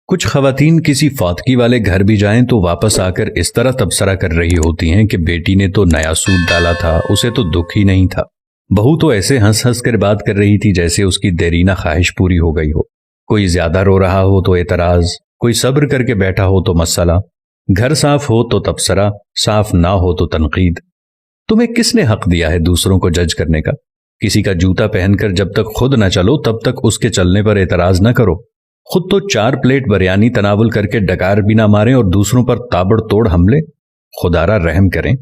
کچھ خواتین کسی فوتگی والے گھر بھی جائیں تو واپس آ کر اس طرح تبصرہ کر رہی ہوتی ہیں کہ بیٹی نے تو نیا سوٹ ڈالا تھا، اسے تو دکھ ہی نہیں تھا۔ بہو تو ایسے ہنس ہنس کر بات کر رہی تھی جیسے اس کی دیرینہ خواہش پوری ہو گئی ہو۔ کوئی زیادہ رو رہا ہو تو اعتراض، کوئی صبر کر کے بیٹھا ہو تو مسئلہ، گھر صاف ہو تو تبصرہ، صاف نہ ہو تو تنقید۔ تمہیں کس نے حق دیا ہے دوسروں کو جج کرنے کا؟ کسی کا جوتا پہن کر جب تک خود نہ چلو تب تک اس کے چلنے پر اعتراض نہ کرو۔ خود تو 4 پلیٹ بریانی تناول کر کے ڈکار بھی نہ ماریں اور دوسروں پر تابڑ توڑ حملے۔ خدارا رحم کریں،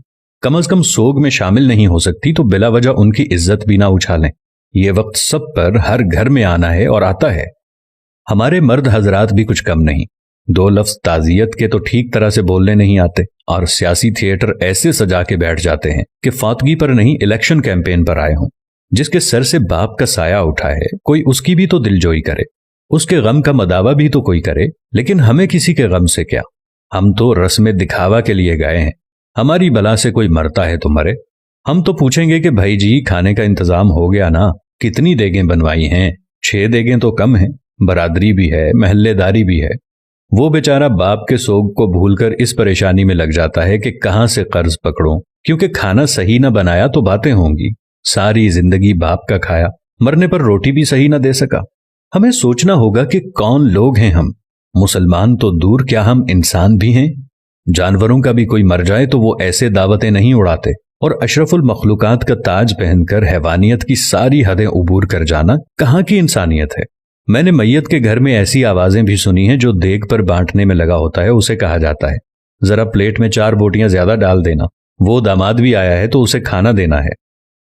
کم از کم سوگ میں شامل نہیں ہو سکتی تو بلا وجہ ان کی عزت بھی نہ اچھالیں۔ یہ وقت سب پر ہر گھر میں آنا ہے اور آتا ہے۔ ہمارے مرد حضرات بھی کچھ کم نہیں، 2 لفظ تعزیت کے تو ٹھیک طرح سے بولنے نہیں آتے، اور سیاسی تھیٹر ایسے سجا کے بیٹھ جاتے ہیں کہ فوتگی پر نہیں الیکشن کیمپین پر آئے ہوں۔ جس کے سر سے باپ کا سایہ اٹھا ہے کوئی اس کی بھی تو دلجوئی کرے، اس کے غم کا مداوع بھی تو کوئی کرے، لیکن ہمیں کسی کے غم سے کیا؟ ہم تو رسم دکھاوا کے لیے گئے ہیں۔ ہماری بلا سے کوئی مرتا ہے تو مرے، ہم تو پوچھیں گے کہ بھائی جی کھانے کا انتظام ہو گیا نا؟ کتنی دیگیں بنوائی ہیں؟ 6 دیگیں تو کم ہیں، برادری بھی ہے، محلے داری بھی ہے۔ وہ بیچارہ باپ کے سوگ کو بھول کر اس پریشانی میں لگ جاتا ہے کہ کہاں سے قرض پکڑوں، کیونکہ کھانا صحیح نہ بنایا تو باتیں ہوں گی۔ ساری زندگی باپ کا کھایا، مرنے پر روٹی بھی صحیح نہ دے سکا۔ ہمیں سوچنا ہوگا کہ کون لوگ ہیں ہم؟ مسلمان تو دور، کیا ہم انسان بھی ہیں؟ جانوروں کا بھی کوئی مر جائے تو وہ ایسے دعوتیں نہیں اڑاتے، اور اشرف المخلوقات کا تاج پہن کر حیوانیت کی ساری حدیں عبور کر جانا کہاں کی انسانیت ہے؟ میں نے میت کے گھر میں ایسی آوازیں بھی سنی ہیں، جو دیگ پر بانٹنے میں لگا ہوتا ہے اسے کہا جاتا ہے ذرا پلیٹ میں 4 بوٹیاں زیادہ ڈال دینا، وہ داماد بھی آیا ہے تو اسے کھانا دینا ہے۔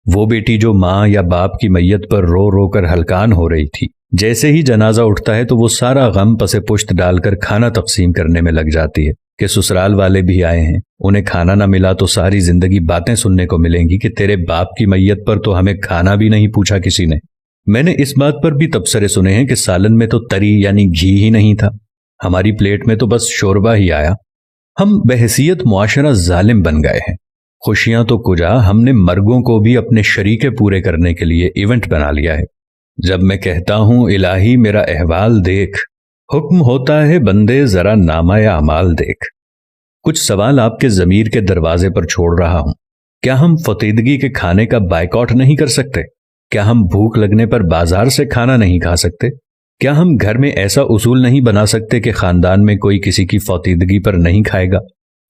وہ بیٹی جو ماں یا باپ کی میت پر رو رو کر ہلکان ہو رہی تھی، جیسے ہی جنازہ اٹھتا ہے تو وہ سارا غم پس پشت ڈال کر کھانا تقسیم کرنے میں لگ جاتی ہے کہ سسرال والے بھی آئے ہیں، انہیں کھانا نہ ملا تو ساری زندگی باتیں سننے کو ملیں گی کہ تیرے باپ کی میت پر تو ہمیں کھانا بھی نہیں پوچھا کسی نے۔ میں نے اس بات پر بھی تبصرے سنے ہیں کہ سالن میں تو تری یعنی گھی ہی نہیں تھا، ہماری پلیٹ میں تو بس شوربہ ہی آیا۔ ہم بحیثیت معاشرہ ظالم بن گئے ہیں۔ خوشیاں تو کجا، ہم نے مرگوں کو بھی اپنے شریکے پورے کرنے کے لیے ایونٹ بنا لیا ہے۔ جب میں کہتا ہوں الہی میرا احوال دیکھ، حکم ہوتا ہے بندے ذرا نامہ اعمال دیکھ۔ کچھ سوال آپ کے ضمیر کے دروازے پر چھوڑ رہا ہوں۔ کیا ہم فطیدگی کے کھانے کا بائیکاٹ نہیں کر سکتے؟ کیا ہم بھوک لگنے پر بازار سے کھانا نہیں کھا سکتے؟ کیا ہم گھر میں ایسا اصول نہیں بنا سکتے کہ خاندان میں کوئی کسی کی فوتیدگی پر نہیں کھائے گا؟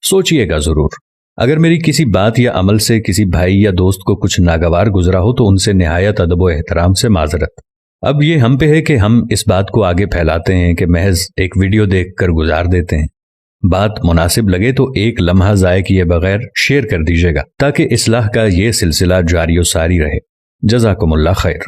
سوچئے گا ضرور۔ اگر میری کسی بات یا عمل سے کسی بھائی یا دوست کو کچھ ناگوار گزرا ہو تو ان سے نہایت ادب و احترام سے معذرت۔ اب یہ ہم پہ ہے کہ ہم اس بات کو آگے پھیلاتے ہیں کہ محض ایک ویڈیو دیکھ کر گزار دیتے ہیں۔ بات مناسب لگے تو ایک لمحہ ضائع کیے بغیر شیئر کر دیجیے گا تاکہ اصلاح کا یہ سلسلہ جاری و ساری رہے۔ جزاکم اللہ خیر۔